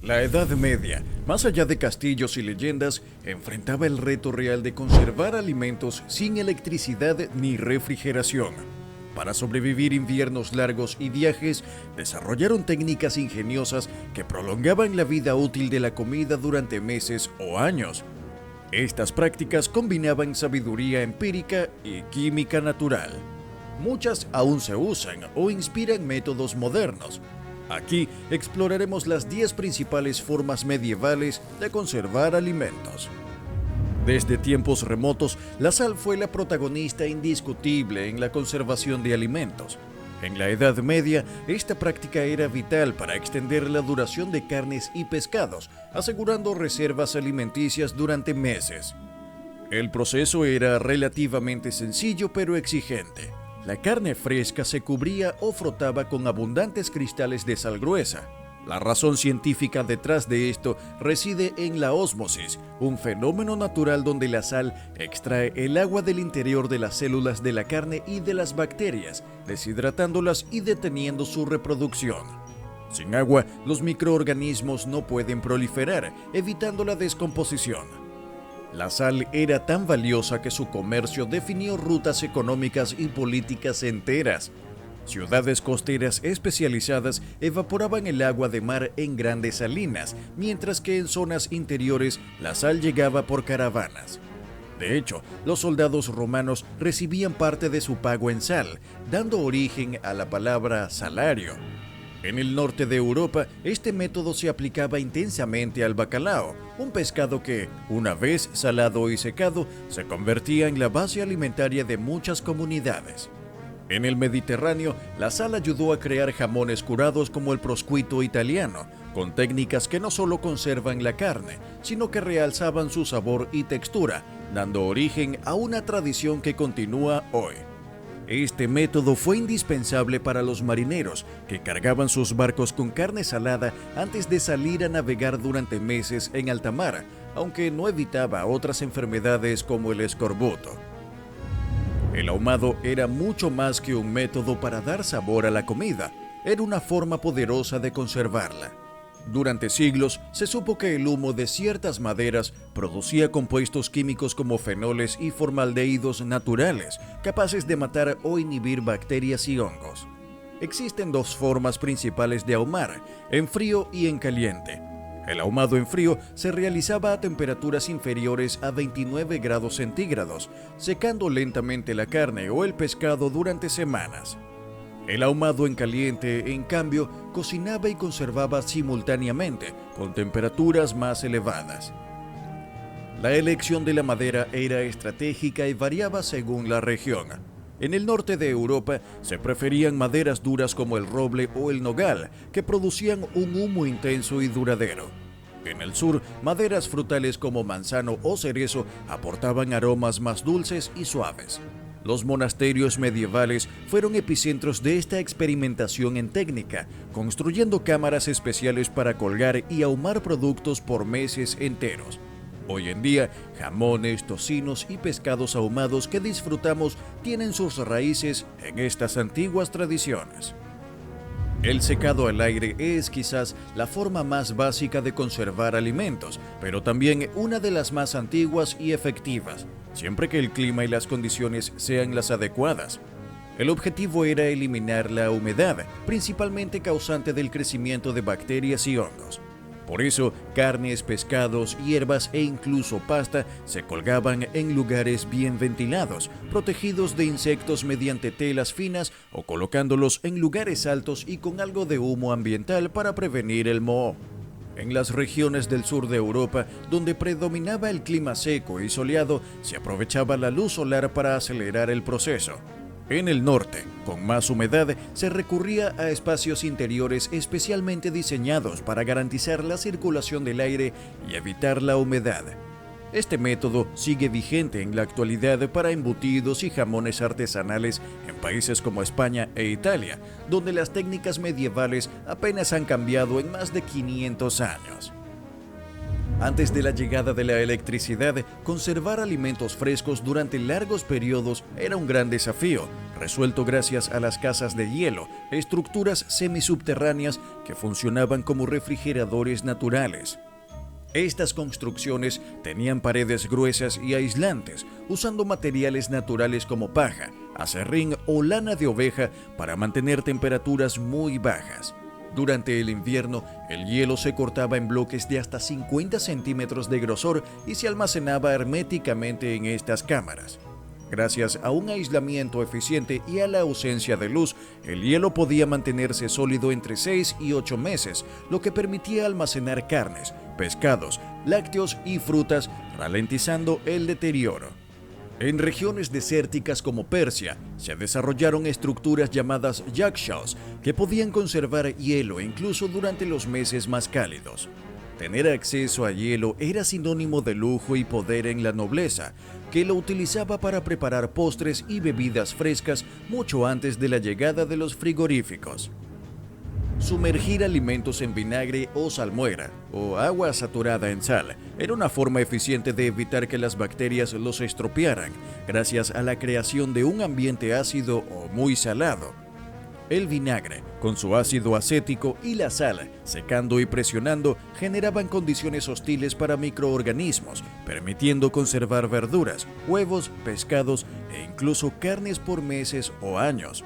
La Edad Media, más allá de castillos y leyendas, enfrentaba el reto real de conservar alimentos sin electricidad ni refrigeración. Para sobrevivir inviernos largos y viajes, desarrollaron técnicas ingeniosas que prolongaban la vida útil de la comida durante meses o años. Estas prácticas combinaban sabiduría empírica y química natural. Muchas aún se usan o inspiran métodos modernos. Aquí exploraremos las 10 principales formas medievales de conservar alimentos. Desde tiempos remotos, la sal fue la protagonista indiscutible en la conservación de alimentos. En la Edad Media, esta práctica era vital para extender la duración de carnes y pescados, asegurando reservas alimenticias durante meses. El proceso era relativamente sencillo pero exigente. La carne fresca se cubría o frotaba con abundantes cristales de sal gruesa. La razón científica detrás de esto reside en la ósmosis, un fenómeno natural donde la sal extrae el agua del interior de las células de la carne y de las bacterias, deshidratándolas y deteniendo su reproducción. Sin agua, los microorganismos no pueden proliferar, evitando la descomposición. La sal era tan valiosa que su comercio definió rutas económicas y políticas enteras. Ciudades costeras especializadas evaporaban el agua de mar en grandes salinas, mientras que en zonas interiores la sal llegaba por caravanas. De hecho, los soldados romanos recibían parte de su pago en sal, dando origen a la palabra salario. En el norte de Europa, este método se aplicaba intensamente al bacalao, un pescado que, una vez salado y secado, se convertía en la base alimentaria de muchas comunidades. En el Mediterráneo, la sal ayudó a crear jamones curados como el prosciutto italiano, con técnicas que no solo conservan la carne, sino que realzaban su sabor y textura, dando origen a una tradición que continúa hoy. Este método fue indispensable para los marineros, que cargaban sus barcos con carne salada antes de salir a navegar durante meses en alta mar, aunque no evitaba otras enfermedades como el escorbuto. El ahumado era mucho más que un método para dar sabor a la comida, era una forma poderosa de conservarla. Durante siglos se supo que el humo de ciertas maderas producía compuestos químicos como fenoles y formaldehídos naturales, capaces de matar o inhibir bacterias y hongos. Existen dos formas principales de ahumar, en frío y en caliente. El ahumado en frío se realizaba a temperaturas inferiores a 29 grados centígrados, secando lentamente la carne o el pescado durante semanas. El ahumado en caliente, en cambio, cocinaba y conservaba simultáneamente, con temperaturas más elevadas. La elección de la madera era estratégica y variaba según la región. En el norte de Europa se preferían maderas duras como el roble o el nogal, que producían un humo intenso y duradero. En el sur, maderas frutales como manzano o cerezo aportaban aromas más dulces y suaves. Los monasterios medievales fueron epicentros de esta experimentación en técnica, construyendo cámaras especiales para colgar y ahumar productos por meses enteros. Hoy en día, jamones, tocinos y pescados ahumados que disfrutamos tienen sus raíces en estas antiguas tradiciones. El secado al aire es quizás la forma más básica de conservar alimentos, pero también una de las más antiguas y efectivas, siempre que el clima y las condiciones sean las adecuadas. El objetivo era eliminar la humedad, principalmente causante del crecimiento de bacterias y hongos. Por eso, carnes, pescados, hierbas e incluso pasta se colgaban en lugares bien ventilados, protegidos de insectos mediante telas finas o colocándolos en lugares altos y con algo de humo ambiental para prevenir el moho. En las regiones del sur de Europa, donde predominaba el clima seco y soleado, se aprovechaba la luz solar para acelerar el proceso. En el norte, con más humedad, se recurría a espacios interiores especialmente diseñados para garantizar la circulación del aire y evitar la humedad. Este método sigue vigente en la actualidad para embutidos y jamones artesanales en países como España e Italia, donde las técnicas medievales apenas han cambiado en más de 500 años. Antes de la llegada de la electricidad, conservar alimentos frescos durante largos periodos era un gran desafío, resuelto gracias a las casas de hielo, estructuras semisubterráneas que funcionaban como refrigeradores naturales. Estas construcciones tenían paredes gruesas y aislantes, usando materiales naturales como paja, acerrín o lana de oveja para mantener temperaturas muy bajas. Durante el invierno, el hielo se cortaba en bloques de hasta 50 centímetros de grosor y se almacenaba herméticamente en estas cámaras. Gracias a un aislamiento eficiente y a la ausencia de luz, el hielo podía mantenerse sólido entre 6 y 8 meses, lo que permitía almacenar carnes, pescados, lácteos y frutas, ralentizando el deterioro. En regiones desérticas como Persia, se desarrollaron estructuras llamadas yakshaws que podían conservar hielo incluso durante los meses más cálidos. Tener acceso a hielo era sinónimo de lujo y poder en la nobleza, que lo utilizaba para preparar postres y bebidas frescas mucho antes de la llegada de los frigoríficos. Sumergir alimentos en vinagre o salmuera, o agua saturada en sal, era una forma eficiente de evitar que las bacterias los estropearan, gracias a la creación de un ambiente ácido o muy salado. El vinagre, con su ácido acético, y la sal, secando y presionando, generaban condiciones hostiles para microorganismos, permitiendo conservar verduras, huevos, pescados e incluso carnes por meses o años.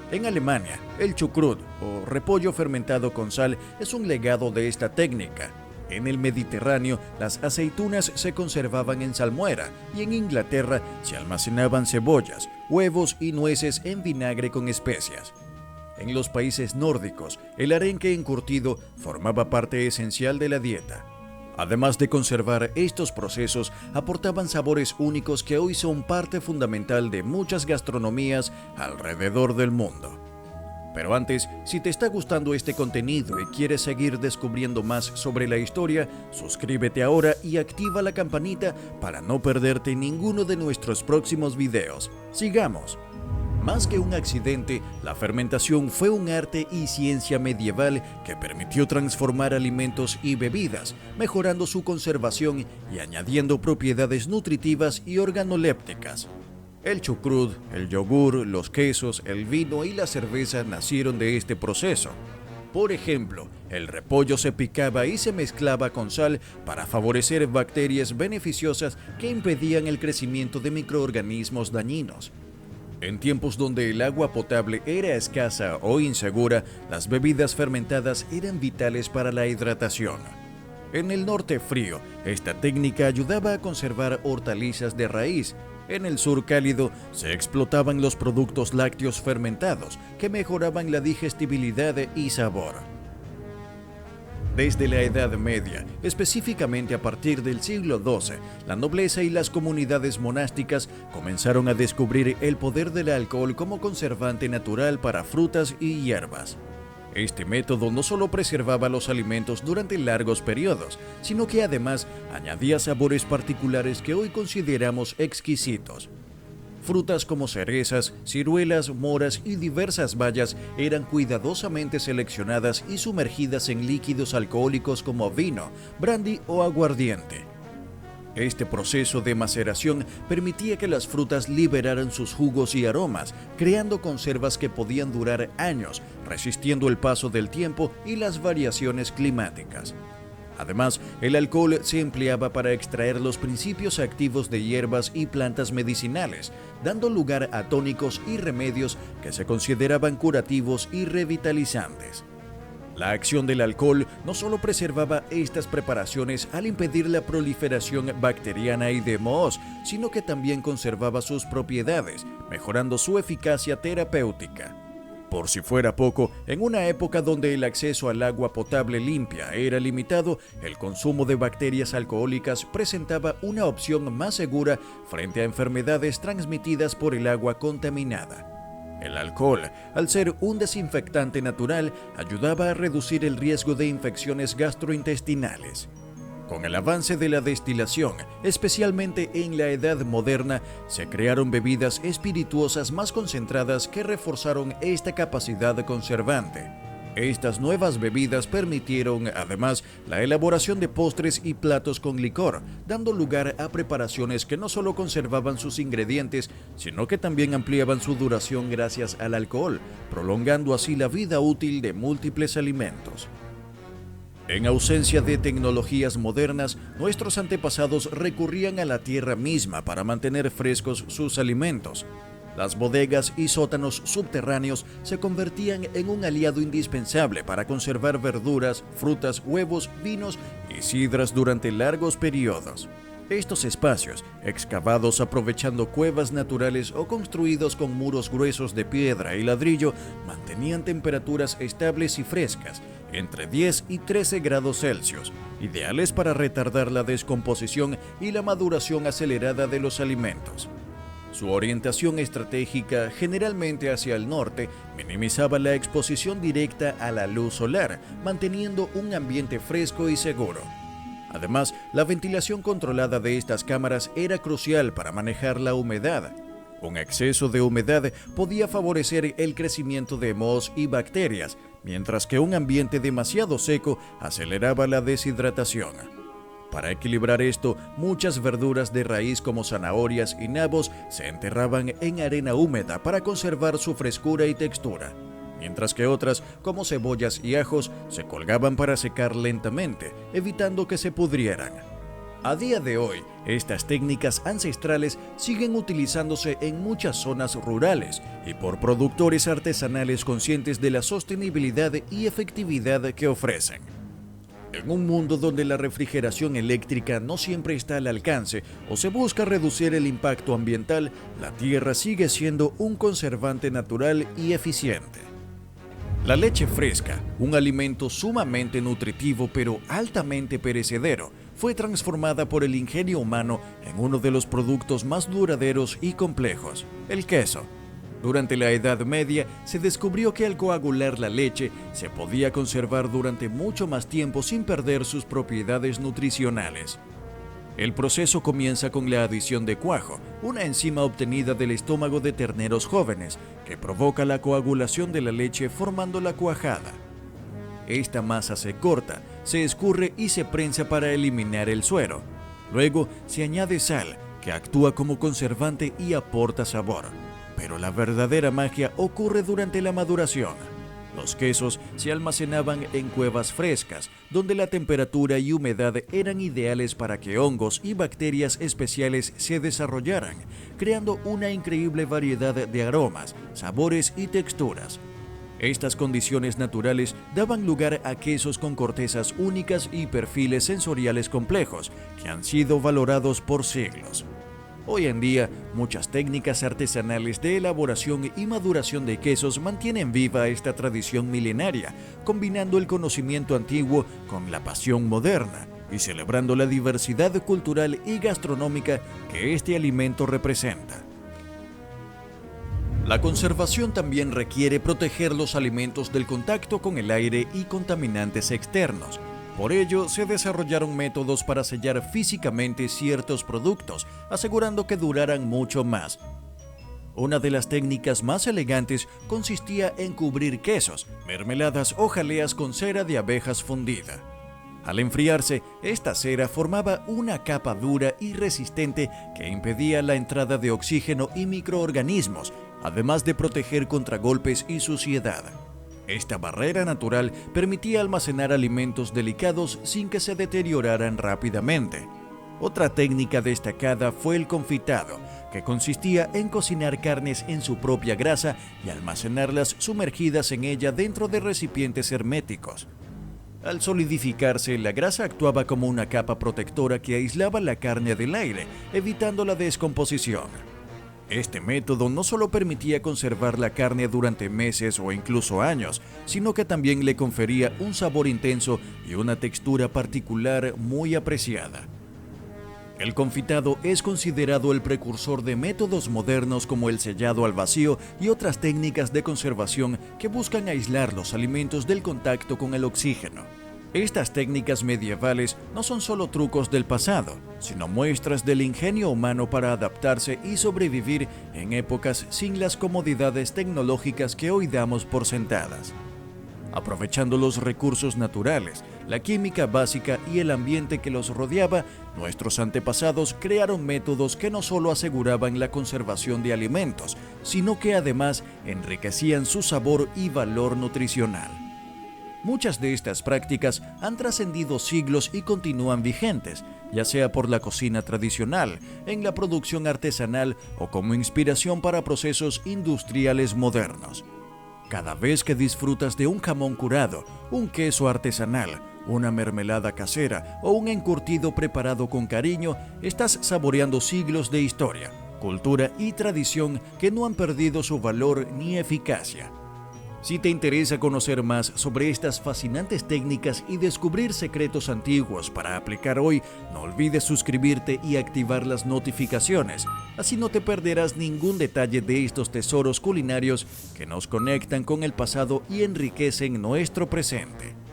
En Alemania, el chucrut, o repollo fermentado con sal, es un legado de esta técnica. En el Mediterráneo, las aceitunas se conservaban en salmuera y en Inglaterra se almacenaban cebollas, huevos y nueces en vinagre con especias. En los países nórdicos, el arenque encurtido formaba parte esencial de la dieta. Además de conservar estos procesos, aportaban sabores únicos que hoy son parte fundamental de muchas gastronomías alrededor del mundo. Pero antes, si te está gustando este contenido y quieres seguir descubriendo más sobre la historia, suscríbete ahora y activa la campanita para no perderte ninguno de nuestros próximos videos. ¡Sigamos! Más que un accidente, la fermentación fue un arte y ciencia medieval que permitió transformar alimentos y bebidas, mejorando su conservación y añadiendo propiedades nutritivas y organolépticas. El chucrut, el yogur, los quesos, el vino y la cerveza nacieron de este proceso. Por ejemplo, el repollo se picaba y se mezclaba con sal para favorecer bacterias beneficiosas que impedían el crecimiento de microorganismos dañinos. En tiempos donde el agua potable era escasa o insegura, las bebidas fermentadas eran vitales para la hidratación. En el norte frío, esta técnica ayudaba a conservar hortalizas de raíz. En el sur cálido, se explotaban los productos lácteos fermentados, que mejoraban la digestibilidad y sabor. Desde la Edad Media, específicamente a partir del siglo XII, la nobleza y las comunidades monásticas comenzaron a descubrir el poder del alcohol como conservante natural para frutas y hierbas. Este método no solo preservaba los alimentos durante largos periodos, sino que además añadía sabores particulares que hoy consideramos exquisitos. Frutas como cerezas, ciruelas, moras y diversas bayas eran cuidadosamente seleccionadas y sumergidas en líquidos alcohólicos como vino, brandy o aguardiente. Este proceso de maceración permitía que las frutas liberaran sus jugos y aromas, creando conservas que podían durar años, resistiendo el paso del tiempo y las variaciones climáticas. Además, el alcohol se empleaba para extraer los principios activos de hierbas y plantas medicinales, dando lugar a tónicos y remedios que se consideraban curativos y revitalizantes. La acción del alcohol no solo preservaba estas preparaciones al impedir la proliferación bacteriana y de mohos, sino que también conservaba sus propiedades, mejorando su eficacia terapéutica. Por si fuera poco, en una época donde el acceso al agua potable limpia era limitado, el consumo de bacterias alcohólicas presentaba una opción más segura frente a enfermedades transmitidas por el agua contaminada. El alcohol, al ser un desinfectante natural, ayudaba a reducir el riesgo de infecciones gastrointestinales. Con el avance de la destilación, especialmente en la Edad Moderna, se crearon bebidas espirituosas más concentradas que reforzaron esta capacidad conservante. Estas nuevas bebidas permitieron, además, la elaboración de postres y platos con licor, dando lugar a preparaciones que no solo conservaban sus ingredientes, sino que también ampliaban su duración gracias al alcohol, prolongando así la vida útil de múltiples alimentos. En ausencia de tecnologías modernas, nuestros antepasados recurrían a la tierra misma para mantener frescos sus alimentos. Las bodegas y sótanos subterráneos se convertían en un aliado indispensable para conservar verduras, frutas, huevos, vinos y sidras durante largos periodos. Estos espacios, excavados aprovechando cuevas naturales o construidos con muros gruesos de piedra y ladrillo, mantenían temperaturas estables y frescas, entre 10 y 13 grados Celsius, ideales para retardar la descomposición y la maduración acelerada de los alimentos. Su orientación estratégica, generalmente hacia el norte, minimizaba la exposición directa a la luz solar, manteniendo un ambiente fresco y seguro. Además, la ventilación controlada de estas cámaras era crucial para manejar la humedad. Un exceso de humedad podía favorecer el crecimiento de mohos y bacterias, mientras que un ambiente demasiado seco aceleraba la deshidratación. Para equilibrar esto, muchas verduras de raíz como zanahorias y nabos se enterraban en arena húmeda para conservar su frescura y textura, mientras que otras, como cebollas y ajos, se colgaban para secar lentamente, evitando que se pudrieran. A día de hoy, estas técnicas ancestrales siguen utilizándose en muchas zonas rurales y por productores artesanales conscientes de la sostenibilidad y efectividad que ofrecen. En un mundo donde la refrigeración eléctrica no siempre está al alcance o se busca reducir el impacto ambiental, la tierra sigue siendo un conservante natural y eficiente. La leche fresca, un alimento sumamente nutritivo pero altamente perecedero, fue transformada por el ingenio humano en uno de los productos más duraderos y complejos, el queso. Durante la Edad Media se descubrió que al coagular la leche se podía conservar durante mucho más tiempo sin perder sus propiedades nutricionales. El proceso comienza con la adición de cuajo, una enzima obtenida del estómago de terneros jóvenes que provoca la coagulación de la leche formando la cuajada. Esta masa se corta, se escurre y se prensa para eliminar el suero. Luego se añade sal, que actúa como conservante y aporta sabor. Pero la verdadera magia ocurre durante la maduración. Los quesos se almacenaban en cuevas frescas, donde la temperatura y humedad eran ideales para que hongos y bacterias especiales se desarrollaran, creando una increíble variedad de aromas, sabores y texturas. Estas condiciones naturales daban lugar a quesos con cortezas únicas y perfiles sensoriales complejos, que han sido valorados por siglos. Hoy en día, muchas técnicas artesanales de elaboración y maduración de quesos mantienen viva esta tradición milenaria, combinando el conocimiento antiguo con la pasión moderna y celebrando la diversidad cultural y gastronómica que este alimento representa. La conservación también requiere proteger los alimentos del contacto con el aire y contaminantes externos. Por ello, se desarrollaron métodos para sellar físicamente ciertos productos, asegurando que duraran mucho más. Una de las técnicas más elegantes consistía en cubrir quesos, mermeladas o jaleas con cera de abejas fundida. Al enfriarse, esta cera formaba una capa dura y resistente que impedía la entrada de oxígeno y microorganismos, además de proteger contra golpes y suciedad. Esta barrera natural permitía almacenar alimentos delicados sin que se deterioraran rápidamente. Otra técnica destacada fue el confitado, que consistía en cocinar carnes en su propia grasa y almacenarlas sumergidas en ella dentro de recipientes herméticos. Al solidificarse, la grasa actuaba como una capa protectora que aislaba la carne del aire, evitando la descomposición. Este método no solo permitía conservar la carne durante meses o incluso años, sino que también le confería un sabor intenso y una textura particular muy apreciada. El confitado es considerado el precursor de métodos modernos como el sellado al vacío y otras técnicas de conservación que buscan aislar los alimentos del contacto con el oxígeno. Estas técnicas medievales no son solo trucos del pasado, sino muestras del ingenio humano para adaptarse y sobrevivir en épocas sin las comodidades tecnológicas que hoy damos por sentadas. Aprovechando los recursos naturales, la química básica y el ambiente que los rodeaba, nuestros antepasados crearon métodos que no solo aseguraban la conservación de alimentos, sino que además enriquecían su sabor y valor nutricional. Muchas de estas prácticas han trascendido siglos y continúan vigentes, ya sea por la cocina tradicional, en la producción artesanal o como inspiración para procesos industriales modernos. Cada vez que disfrutas de un jamón curado, un queso artesanal, una mermelada casera o un encurtido preparado con cariño, estás saboreando siglos de historia, cultura y tradición que no han perdido su valor ni eficacia. Si te interesa conocer más sobre estas fascinantes técnicas y descubrir secretos antiguos para aplicar hoy, no olvides suscribirte y activar las notificaciones. Así no te perderás ningún detalle de estos tesoros culinarios que nos conectan con el pasado y enriquecen nuestro presente.